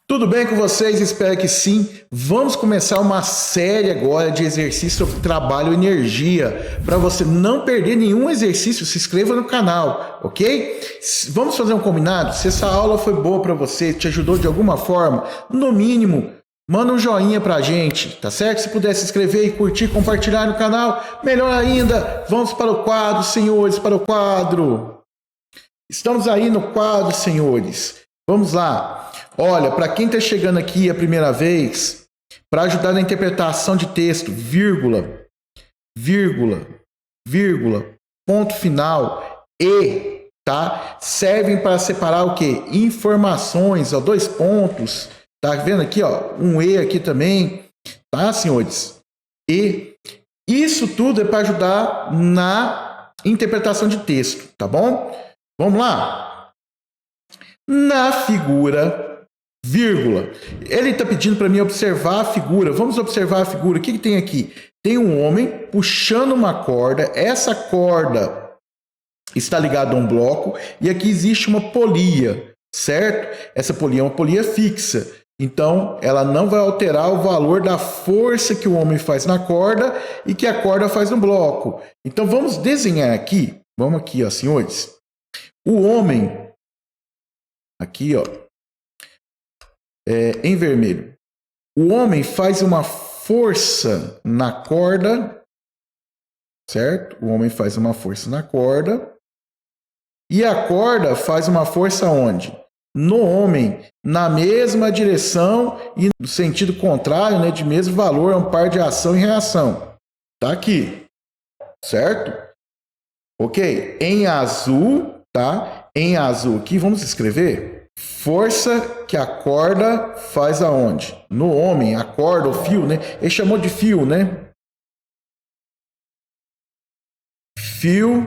Tudo bem com vocês? Espero que sim. Vamos começar uma série agora de exercício sobre trabalho e energia. Para você não perder nenhum exercício, se inscreva no canal, ok? Vamos fazer um combinado? Se essa aula foi boa para você, te ajudou de alguma forma, no mínimo, manda um joinha pra gente, tá certo? Se puder se inscrever e curtir, compartilhar no canal, melhor ainda. Vamos para o quadro, senhores, para o quadro. Estamos aí no quadro, senhores. Vamos lá. Olha, para quem está chegando aqui a primeira vez, para ajudar na interpretação de texto, vírgula, ponto final e, tá? Servem para separar o quê? Informações, ó, 2 pontos. Tá vendo aqui, ó? Um e aqui também, tá, senhores? E isso tudo é para ajudar na interpretação de texto, tá bom? Vamos lá? Na figura, vírgula, ele está pedindo para mim observar a figura. Vamos observar a figura. O que tem aqui? Tem um homem puxando uma corda. Essa corda está ligada a um bloco e aqui existe uma polia, certo? Essa polia é uma polia fixa. Então, ela não vai alterar o valor da força que o homem faz na corda e que a corda faz no bloco. Então, vamos desenhar aqui. Vamos aqui, ó, senhores. O homem, aqui, ó, em vermelho. O homem faz uma força na corda, certo? O homem faz uma força na corda. E a corda faz uma força onde? No homem, na mesma direção e no sentido contrário, né, de mesmo valor, é um par de ação e reação. Tá aqui, certo? Ok? Em azul, tá? Em azul aqui, vamos escrever força que a corda faz aonde? No homem, a corda, o fio, né? Ele chamou de fio, né? Fio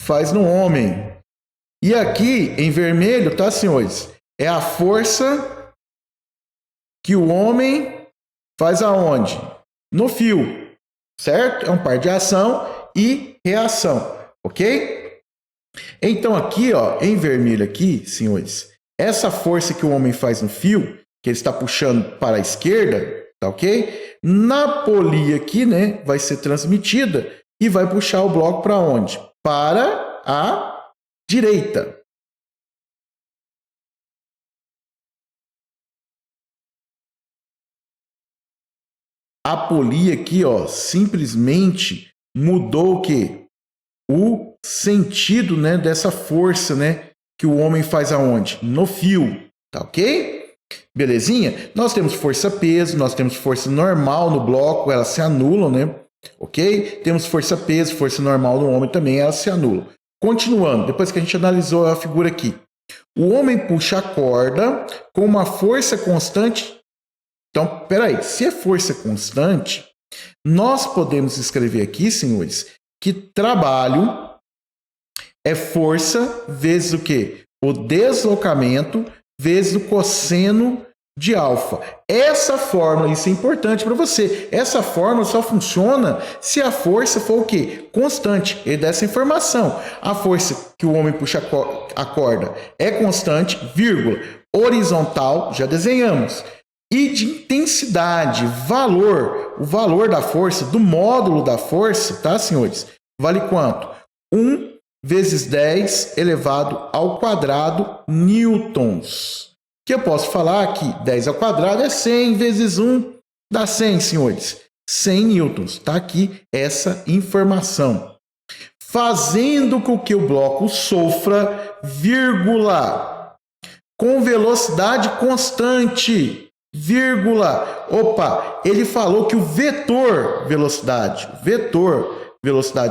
faz no homem. E aqui, em vermelho, tá, senhores? É a força que o homem faz aonde? No fio, certo? É um par de ação e reação, ok? Então aqui, ó, em vermelho aqui, senhores, essa força que o homem faz no fio, que ele está puxando para a esquerda, tá ok? Na polia aqui, né, vai ser transmitida e vai puxar o bloco para onde? Para a direita. A polia aqui, ó, simplesmente mudou o quê? O sentido, né, dessa força, né, que o homem faz aonde? No fio, tá ok? Belezinha? Nós temos força-peso, nós temos força normal no bloco, elas se anulam, né? Ok? Temos força-peso, força normal no homem também, elas se anulam. Continuando, depois que a gente analisou a figura aqui. O homem puxa a corda com uma força constante. Então, peraí, se é força constante, nós podemos escrever aqui, senhores, que trabalho é força vezes o quê? O deslocamento vezes o cosseno de alfa. Essa fórmula, isso é importante para você. Essa fórmula só funciona se a força for o quê? Constante. Ele dá essa informação. A força que o homem puxa a corda é constante, vírgula, horizontal, já desenhamos. E de intensidade, valor, o valor da força, do módulo da força, tá, senhores? Vale quanto? 1 vezes 10 elevado ao quadrado newtons. Que eu posso falar aqui, 10 ao quadrado é 100 vezes 1 dá 100, senhores. 100 newtons. Está aqui essa informação. Fazendo com que o bloco sofra, vírgula, com velocidade constante, vírgula. Opa, ele falou que o vetor velocidade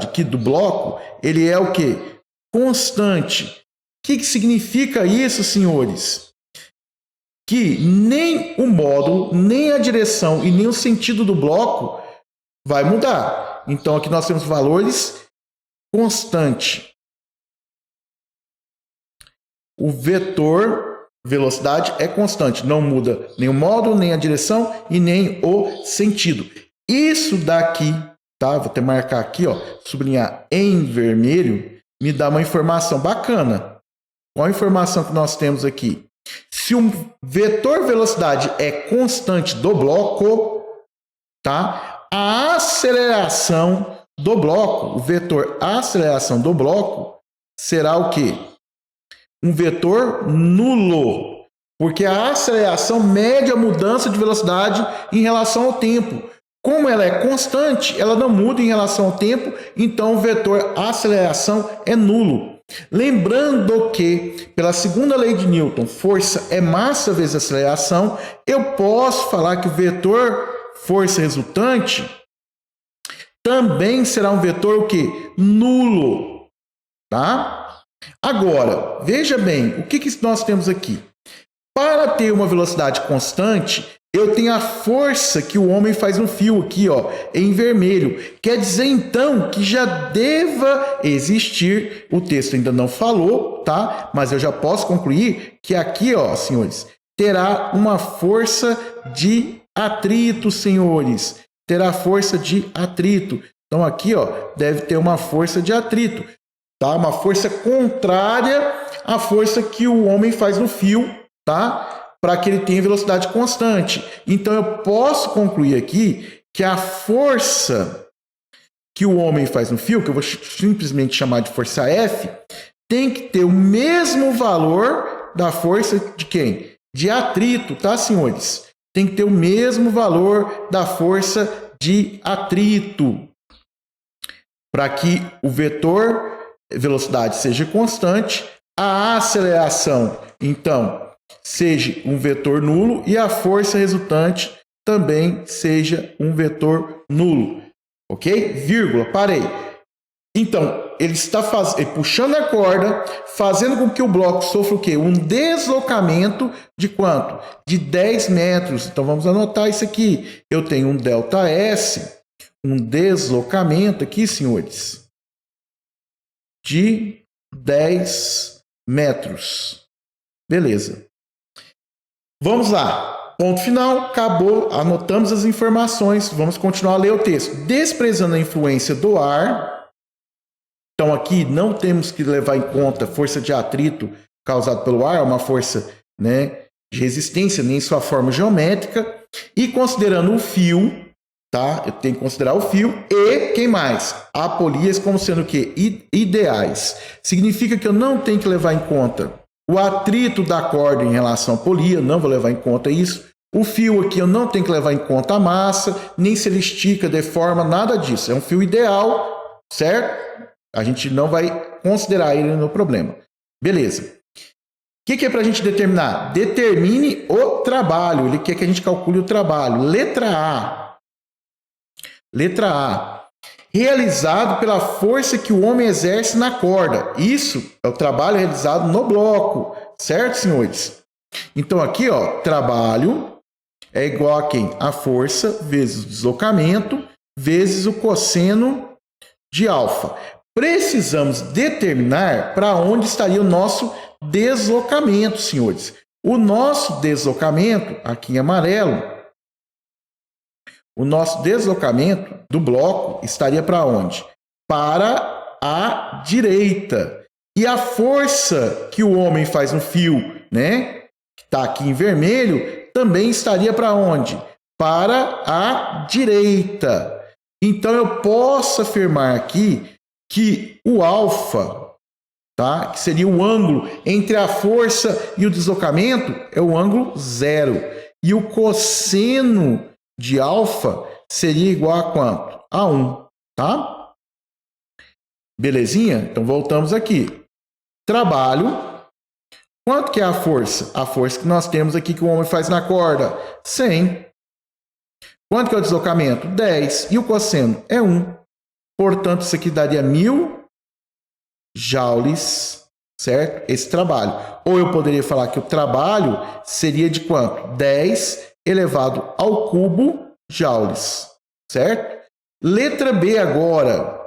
aqui do bloco, ele é o quê? Constante. O que significa isso, senhores? Que nem o módulo, nem a direção e nem o sentido do bloco vai mudar. Então, aqui nós temos valores constante. O vetor velocidade é constante, não muda nem o módulo, nem a direção e nem o sentido. Isso daqui, tá? Vou até marcar aqui, ó, sublinhar em vermelho, me dá uma informação bacana. Qual a informação que nós temos aqui? Se o vetor velocidade é constante do bloco, tá? A aceleração do bloco, o vetor aceleração do bloco, será o quê? Um vetor nulo, porque a aceleração mede a mudança de velocidade em relação ao tempo. Como ela é constante, ela não muda em relação ao tempo, então o vetor aceleração é nulo. Lembrando que, pela segunda lei de Newton, força é massa vezes aceleração, eu posso falar que o vetor força resultante também será um vetor o quê? Nulo. Tá? Agora, veja bem, o que nós temos aqui? Para ter uma velocidade constante, eu tenho a força que o homem faz no fio aqui, ó, em vermelho. Quer dizer, então, que já deva existir, o texto ainda não falou, tá? Mas eu já posso concluir que aqui, ó, senhores, terá uma força de atrito, senhores. Terá força de atrito. Então, aqui, ó, deve ter uma força de atrito, tá? Uma força contrária à força que o homem faz no fio, tá? Para que ele tenha velocidade constante. Então, eu posso concluir aqui que a força que o homem faz no fio, que eu vou simplesmente chamar de força F, tem que ter o mesmo valor da força de quem? De atrito, tá, senhores? Tem que ter o mesmo valor da força de atrito. Para que o vetor velocidade seja constante, a aceleração, então, seja um vetor nulo e a força resultante também seja um vetor nulo. Ok? Vírgula, parei. Então, ele está puxando a corda, fazendo com que o bloco sofra o quê? Um deslocamento de quanto? De 10 metros. Então, vamos anotar isso aqui. Eu tenho um ΔS, um deslocamento aqui, senhores, de 10 metros. Beleza. Vamos lá. Ponto final, acabou, anotamos as informações, vamos continuar a ler o texto. Desprezando a influência do ar, então aqui não temos que levar em conta força de atrito causada pelo ar, é uma força, né, de resistência, nem sua forma geométrica, e considerando o fio, tá? Eu tenho que considerar o fio e quem mais? Apolias como sendo o quê? Ideais. Significa que eu não tenho que levar em conta o atrito da corda em relação à polia, não vou levar em conta isso. O fio aqui eu não tenho que levar em conta a massa, nem se ele estica, deforma, nada disso. É um fio ideal, certo? A gente não vai considerar ele no problema. Beleza. O que é para a gente determinar? Determine o trabalho. Ele quer que a gente calcule o trabalho. Letra A. Letra A. Realizado pela força que o homem exerce na corda. Isso é o trabalho realizado no bloco. Certo, senhores? Então, aqui, ó, trabalho é igual a quem? A força vezes o deslocamento vezes o cosseno de alfa. Precisamos determinar para onde estaria o nosso deslocamento, senhores. O nosso deslocamento, aqui em amarelo, o nosso deslocamento do bloco estaria para onde? Para a direita. E a força que o homem faz no fio, né, que está aqui em vermelho, também estaria para onde? Para a direita. Então, eu posso afirmar aqui que o alfa, tá, que seria o ângulo entre a força e o deslocamento, é o ângulo zero. E o cosseno de alfa seria igual a quanto? A 1, tá? Belezinha? Então, voltamos aqui. Trabalho. Quanto que é a força? A força que nós temos aqui que o homem faz na corda? 100. Quanto que é o deslocamento? 10. E o cosseno? É 1. Portanto, isso aqui daria 1000 joules, certo? Esse trabalho. Ou eu poderia falar que o trabalho seria de quanto? 10 elevado ao cubo joules, certo? Letra B agora.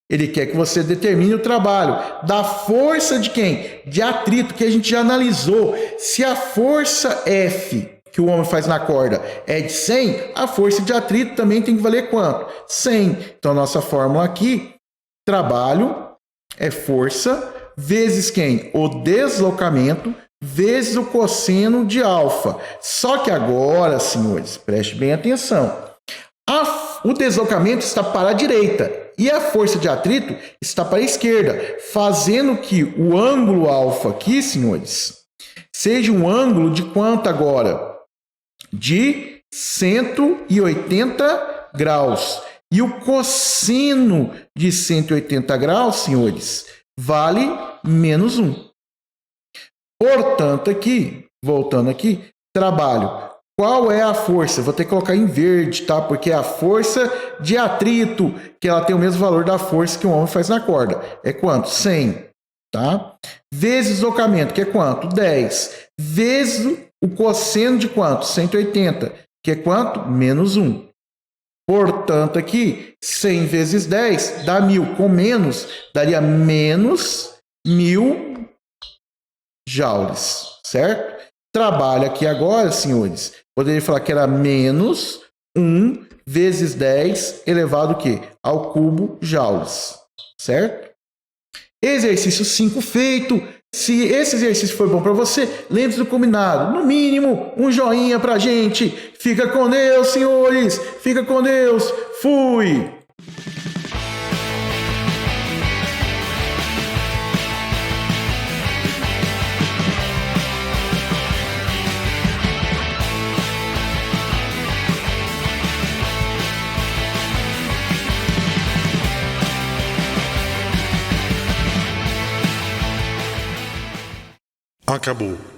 Ele quer que você determine o trabalho da força de quem? De atrito, que a gente já analisou. Se a força F que o homem faz na corda é de 100, a força de atrito também tem que valer quanto? 100. Então, nossa fórmula aqui, trabalho é força vezes quem? O deslocamento vezes o cosseno de alfa. Só que agora, senhores, preste bem atenção. O deslocamento está para a direita e a força de atrito está para a esquerda, fazendo que o ângulo alfa aqui, senhores, seja um ângulo de quanto agora? De 180 graus. E o cosseno de 180 graus, senhores, vale menos 1. Portanto, aqui, voltando aqui, trabalho. Qual é a força? Vou ter que colocar em verde, tá? Porque é a força de atrito, que ela tem o mesmo valor da força que o homem faz na corda. É quanto? 100, tá? Vezes deslocamento, que é quanto? 10. Vezes o cosseno de quanto? 180, que é quanto? Menos 1. Portanto, aqui, 100 vezes 10 dá 1.000. Com menos, daria menos 1.000 joules, certo? Trabalho aqui agora, senhores. Poderia falar que era menos 1 vezes 10 elevado ao quê? Ao cubo joules, certo? Exercício 5 feito. Se esse exercício foi bom para você, lembre-se do combinado. No mínimo, um joinha pra gente. Fica com Deus, senhores. Fica com Deus. Fui. Acabou.